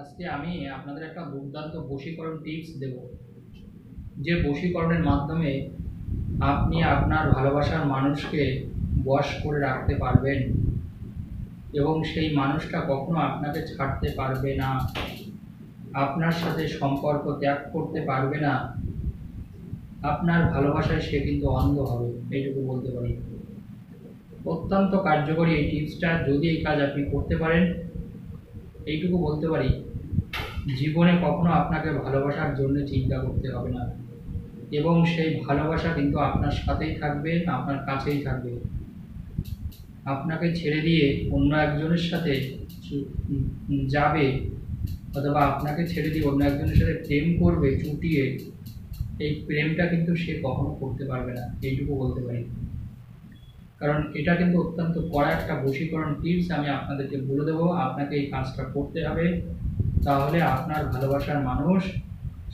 আজকে আমি আপনাদের একটা দুর্দান্ত বশীকরণ টিপস দেব, যে বশীকরণের মাধ্যমে আপনি আপনার ভালোবাসার মানুষকে বশ করে রাখতে পারবেন এবং সেই মানুষটা কখনো আপনাকে ছাড়তে পারবে না, আপনার সাথে সম্পর্ক ত্যাগ করতে পারবে না। আপনার ভালোবাসায় সে কিন্তু অন্ধ হবে, এইটুকু বলতে পারি। অত্যন্ত কার্যকরী এই টিপসটা, যদি এই কাজ আপনি করতে পারেন, এইটুকু বলতে পারি, জীবনে কখনো আপনাকে ভালোবাসার জন্য চিন্তা করতে হবে না এবং সেই ভালোবাসা কিন্তু আপনার সাথেই থাকবে, আপনার কাছেই থাকবে। আপনাকে ছেড়ে দিয়ে অন্য একজনের সাথে যাবে অথবা আপনাকে ছেড়ে দিয়ে অন্য একজনের সাথে প্রেম করবে চুটিয়ে, এই প্রেমটা কিন্তু সে কখনো করতে পারবে না, এইটুকু বলতে পারি। কারণ এটা কিন্তু অত্যন্ত কড়া একটা বশীকরণ টিপস, আমি আপনাদেরকে বলে দেবো। আপনাকে এই কাজটা করতে হবে, তাহলে আপনার ভালোবাসার মানুষ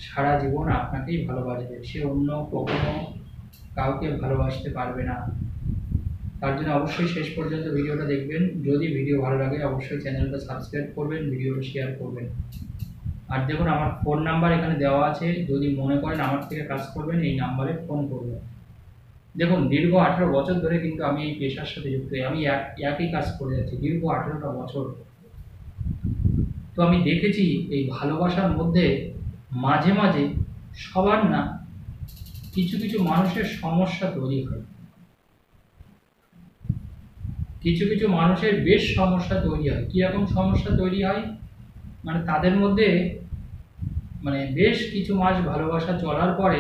সারা জীবন আপনাকেই ভালোবাসবে, সে অন্য কখনো কাউকে ভালোবাসতে পারবে না। তার জন্য অবশ্যই শেষ পর্যন্ত ভিডিওটা দেখবেন। যদি ভিডিও ভালো লাগে অবশ্যই চ্যানেলটা সাবস্ক্রাইব করবেন, ভিডিওটা শেয়ার করবেন। আর দেখুন, আমার ফোন নাম্বার এখানে দেওয়া আছে, যদি মনে করেন আমার থেকে কাজ করবেন এই নাম্বারে ফোন করবেন। দেখুন, দীর্ঘ 18 বছর ধরে কিন্তু আমি এই পেশার সাথে যুক্ত, আমি একই কাজ করে যাচ্ছি দীর্ঘ 18টা বছর। তো আমি দেখেছি এই ভালোবাসার মধ্যে মাঝে মাঝে সবার না কিছু কিছু মানুষের সমস্যা তৈরি হয়, কিছু কিছু মানুষের বেশ সমস্যা তৈরি হয়। কীরকম সমস্যা তৈরি হয়, মানে তাদের মধ্যে বেশ কিছু মাস ভালোবাসা চলার পরে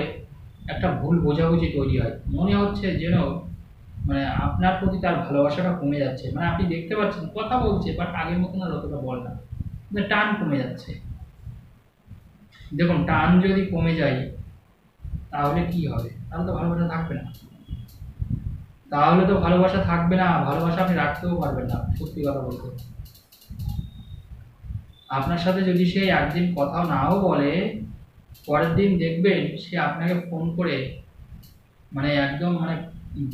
একটা ভুল বোঝাবুঝি তৈরি হয়। মনে হচ্ছে যেন আপনার প্রতি তার ভালোবাসাটা কমে যাচ্ছে, আপনি দেখতে পাচ্ছেন কথা বলছে বাট আগের মতন আর অতটা বল না, টান কমে যাচ্ছে। দেখুন, টান যদি কমে যায় তাহলে কি হবে? তাহলে তো ভালোবাসা থাকবে না, ভালোবাসা আপনি রাখতেও পারবেন না। সত্যি কথা বলতে, আপনার সাথে যদি সে একদিন কথা নাও বলে, পরের দিন দেখবেন সে আপনাকে ফোন করে একদম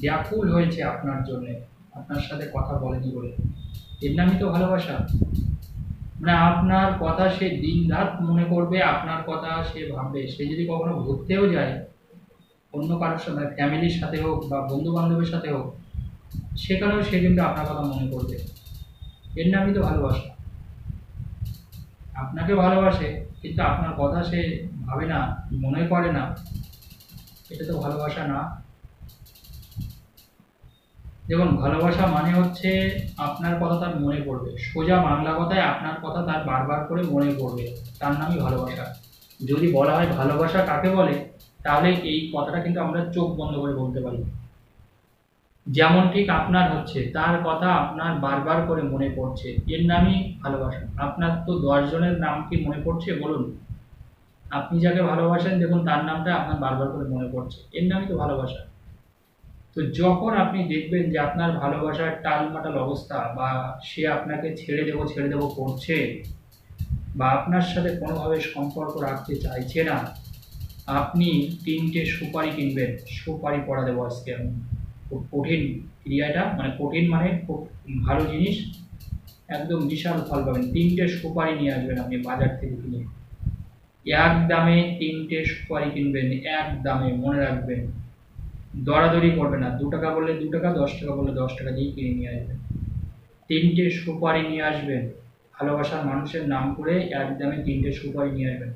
ব্যাকুল হয়েছে আপনার জন্যে, আপনার সাথে কথা বলেনি বলে। এর নামই তো ভালোবাসা। আপনার কথা সে দিন রাত মনে করবে, আপনার কথা সে ভাববে। সে যদি কখনো ঘুরতেও যায় অন্য কারোর সাথে, ফ্যামিলির সাথে হোক বা বন্ধু বান্ধবের সাথে হোক, সেখানেও সে কিন্তু আপনার কথা মনে করবে। এর নামই তো ভালোবাসা। আপনাকে ভালোবাসে কিন্তু আপনার কথা সে ভাবে না, মনে করে না, এটা তো ভালোবাসা না। দেখুন, ভালোবাসা মানে হচ্ছে আপনার কথা তার মনে পড়বে, সোজা বাংলা কথায় আপনার কথা তার বারবার করে মনে পড়বে, তার নামই ভালোবাসা। যদি বলা হয় ভালোবাসা কাকে বলে, তাহলে এই কথাটা কিন্তু আমরা চোখ বন্ধ করে বলতে পারি। যেমন ঠিক আপনার হচ্ছে, তার কথা আপনার বারবার করে মনে পড়ছে, এর নামই ভালোবাসা। আপনার তো 10 জনের নাম কি মনে পড়ছে বলুন? আপনি যাকে ভালোবাসেন দেখুন তার নামটা আপনার বারবার করে মনে পড়ছে, এর নামই তো ভালোবাসা। তো যখন আপনি দেখবেন যে আপনার ভালোবাসার টালমাটাল অবস্থা, বা সে আপনাকে ছেড়ে দেবো করছে, বা আপনার সাথে কোনোভাবে সম্পর্ক রাখতে চাইছে না, আপনি 3টে সুপারি কিনবেন। সুপারি পড়া দেবো আজকে আমি। খুব কঠিন ক্রিয়াটা, কঠিন খুব ভালো জিনিস, একদম বিশাল ফল পাবেন। 3টে সুপারি নিয়ে আসবেন আপনি বাজার থেকে কিনে, এক দামে 3টে সুপারি কিনবেন, এক দামে, মনে রাখবেন। দরাদরি করবে না, 2 টাকা বললে 2 টাকা, 10 টাকা বললে 10 টাকা দিয়ে কিনে নিয়ে আসবেন। 3টে সুপারি নিয়ে আসবেন, ভালোবাসার মানুষের নাম করে এক দামে 3টে সুপারি নিয়ে আসবেন।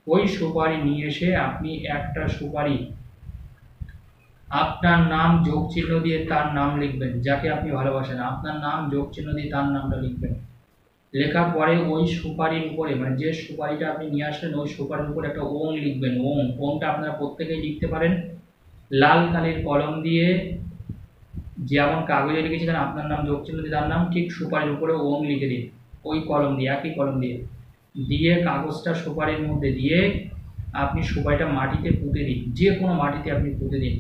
ওই সুপারি নিয়ে এসে আপনি একটা সুপারি আপনার নাম যোগ চিহ্ন দিয়ে তার নাম লিখবেন, যাকে আপনি ভালোবাসেন আপনার নাম যোগ চিহ্ন দিয়ে তার নামটা লিখবেন। লেখার পরে ওই সুপারির উপরে, যে সুপারিটা আপনি নিয়ে আসলেন ওই সুপারির উপরে একটা ওম লিখবেন। ওমটা আপনারা প্রত্যেকেই লিখতে পারেন লাল কালির কলম দিয়ে, যেমন কাগজে লিখেছিলেন আপনার নাম যোগ চিহ্ন দিয়ে তার নাম, ঠিক সুপারির উপরে ওম লিখে দিন ওই কলম দিয়ে, একই কলম দিয়ে। দিয়ে কাগজটা সুপারির মধ্যে দিয়ে আপনি সুপারিটা মাটিতে পুঁতে দিন, যে কোনো মাটিতে আপনি পুঁতে দিন।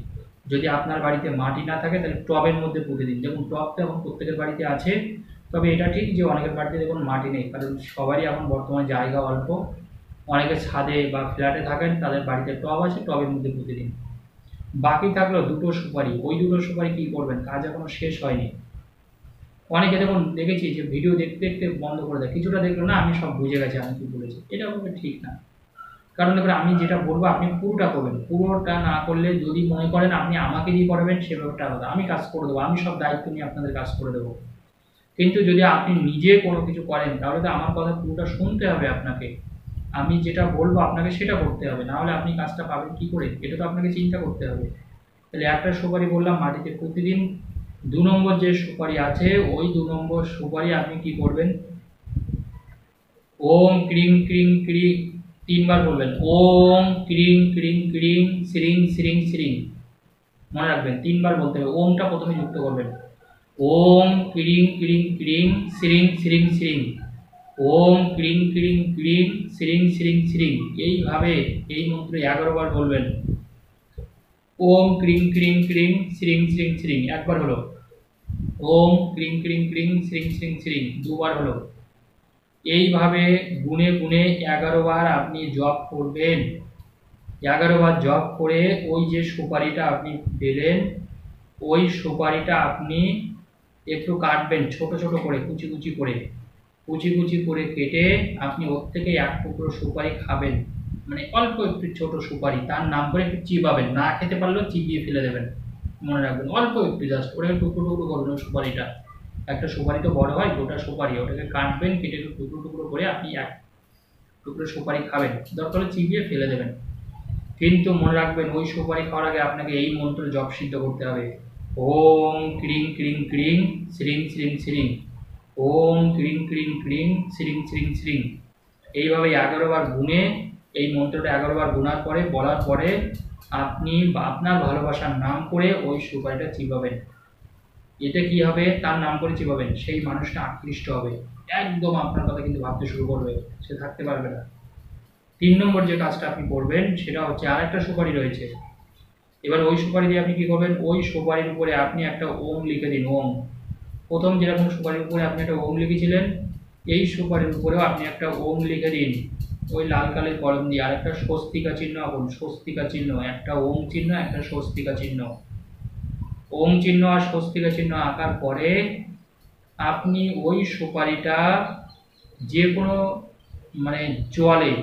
যদি আপনার বাড়িতে মাটি না থাকে তাহলে টবের মধ্যে পুঁতে দিন। দেখুন, টব তো এখন প্রত্যেকের বাড়িতে আছে, তবে এটা ঠিক যে অনেকের বাড়িতে দেখুন মাটি নেই, কারণ সবারই এখন বর্তমানে জায়গা অল্প। অনেকে ছাদে বা ফ্ল্যাটে থাকেন, তাদের বাড়িতে টব আছে, টবের মধ্যে পুঁতে দিন। বাকি থাকলো 2টো সুপারি, ওই 2টো সুপারি কী করবেন, কাজ এখনো শেষ হয়নি। অনেকে দেখুন দেখেছি যে ভিডিও দেখতে দেখতে বন্ধ করে দেয়, কিছুটা দেখলো না আমি সব বুঝে গেছি আমি কি বলেছি, এটা হবে ঠিক না। কারণ দেখুন আমি যেটা বলবো আপনি পুরোটা করবেন, পুরোটা না করলে যদি মনে করেন আপনি আমাকে দিয়ে করাবেন সে ব্যাপারটা আলাদা, আমি কাজ করে দেবো, আমি সব দায়িত্ব নিয়ে আপনাদের কাজ করে দেবো। কিন্তু যদি আপনি নিজে কোনো কিছু করেন তাহলে তো আমার কথা পুরোটা শুনতে হবে আপনাকে, আমি যেটা বলবো আপনাকে সেটা করতে হবে, না হলে আপনি কাজটা পাবেন কি করে, এটা তো আপনাকে চিন্তা করতে হবে। তাহলে একটা সুপারি বললাম মাটিতে প্রতিদিন, 2 নম্বর যে সুপারি আছে ওই 2 নম্বর সুপারি আপনি কি করবেন, ওম ক্রিং ক্রিং ক্রিং 3 বার বলবেন, ওম ক্রিং ক্রিং ক্রিং শ্রিং শ্রিং শ্রিং, মনে রাখবেন 3 বার বলতে হবে, ওমটা প্রথমে যুক্ত করবেন, ওম ক্রিং ক্রিং ক্রিং শ্রিং শ্রিং শ্রিং, ওম ক্রিং ক্রিং ক্রিং শ্রিং শ্রিং শ্রিং, এইভাবে এই মন্ত্র 11 বার বলবেন। ওম ক্রিং ক্রিং ক্রিং শ্রিং শ্রিং শ্রিং একবার হলো, ওম ক্রিং ক্রিং ক্রিং শ্রিং শ্রিং শ্রিং 2 বার হলো। এইভাবে গুনে গুনে 11 বার আপনি জপ করবেন। 11 বার জপ করে ওই যে সুপারিটা আপনি পেলেন ওই সুপারিটা আপনি একটু কাটবেন ছোট ছোট করে, কুচি কুচি করে, কুচি কুচি করে কেটে আপনি ওর থেকে 1 টুকরো সুপারি খাবেন, মানে অল্প একটু ছোট সুপারি, তার নাম করে একটু চিবাবেন, না খেতে পারলেও চিবিয়ে ফেলে দেবেন, মনে রাখবেন অল্প একটু জাস্ট ওটাকে টুকরো টুকরো করবেন ওই সুপারিটা। একটা সুপারি তো বড় হয়, গোটা সুপারি, ওটাকে কাটবেন, কেটে একটু টুকরো টুকরো করে আপনি 1 টুকরো সুপারি খাবেন, দরকার হলে চিবিয়ে ফেলে দেবেন। কিন্তু মনে রাখবেন ওই সুপারি খাওয়ার আগে আপনাকে এই মন্ত্র জপ সিদ্ধ করতে হবে, ওম ক্রিং ক্রিং ক্রিং শ্রিং শ্রিং শ্রিং, ওম ক্রিং ক্রিং ক্রিং শ্রিং শ্রিং শ্রিং। এইভাবে 11 বার গুনে এই মন্ত্রটা 11 বার গুনার পরে বলার পরে আপনি আপনার ভালোবাসার নাম করে ওই সুপারিটা চিবাবেন। এতে কি হবে, তার নাম করে চিবাবেন, সেই মানুষটা আকৃষ্ট হবে, একদম আপনার কথা কিন্তু ভাবতে শুরু করবে, সে থাকতে পারবে না। 3 নম্বর যে কাজটা আপনি করবেন সেটা হচ্ছে আরেকটা সুপারি রয়েছে, এবার ওই সুপারি দিয়ে আপনি কি করবেন, ওই সুপারির উপরে আপনি একটা ওম লিখে দিন। ওম, প্রথম যেরকম সুপারির উপরে আপনি একটা ওম লিখেছিলেন এই সুপারির উপরেও আপনি একটা ওম লিখে দিন, ওই লাল কালের কলম দিয়ে, আর একটা স্বস্তিকা চিহ্ন আঁকুন, স্বস্তিকা চিহ্ন, একটা ওম চিহ্ন একটা স্বস্তিকা চিহ্ন। ওম চিহ্ন আর স্বস্তিকা চিহ্ন আঁকার পরে আপনি ওই সুপারিটা যে কোনো মানে জলে,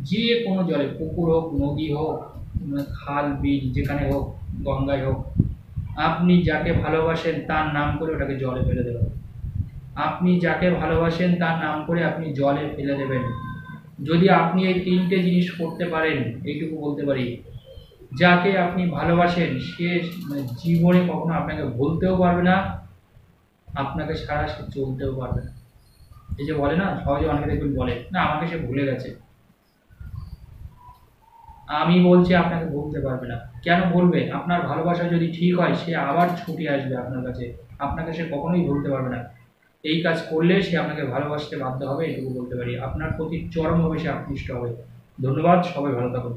যে কোনো জলে, পুকুর হোক নদী হোক খাল বিল যেখানে হোক, গঙ্গায় হোক, আপনি যাকে ভালোবাসেন তার নাম করে ওটাকে জলে ফেলে দেবেন। আপনি যাকে ভালোবাসেন তার নাম করে আপনি জলে ফেলে দেবেন। যদি আপনি এই 3টে জিনিস করতে পারেন, এইটুকু বলতে পারি, যাকে আপনি ভালোবাসেন সে জীবনে কখনো আপনাকে ভুলতেও পারবে না, আপনাকে ছাড়া সে চলতেও পারবে না। এই যে বলে না, সহজে অনেকে দেখবেন বলে না আমাকে সে ভুলে গেছে, আমি বলছি আপনাকে ভুলতে পারবে না। কেন বলবে, আপনার ভালোবাসা যদি ঠিক হয় সে আবার ছুটে আসবে আপনার কাছে, আপনাকে সে কখনোই ভুলতে পারবে না। এই কাজ করলে সে আপনাকে ভালোবাসতে বাধ্য হবে, এটুকু বলতে পারি, আপনার প্রতি চরমভাবে সে আকৃষ্ট হবে। ধন্যবাদ, সবাই ভালো থাকুন।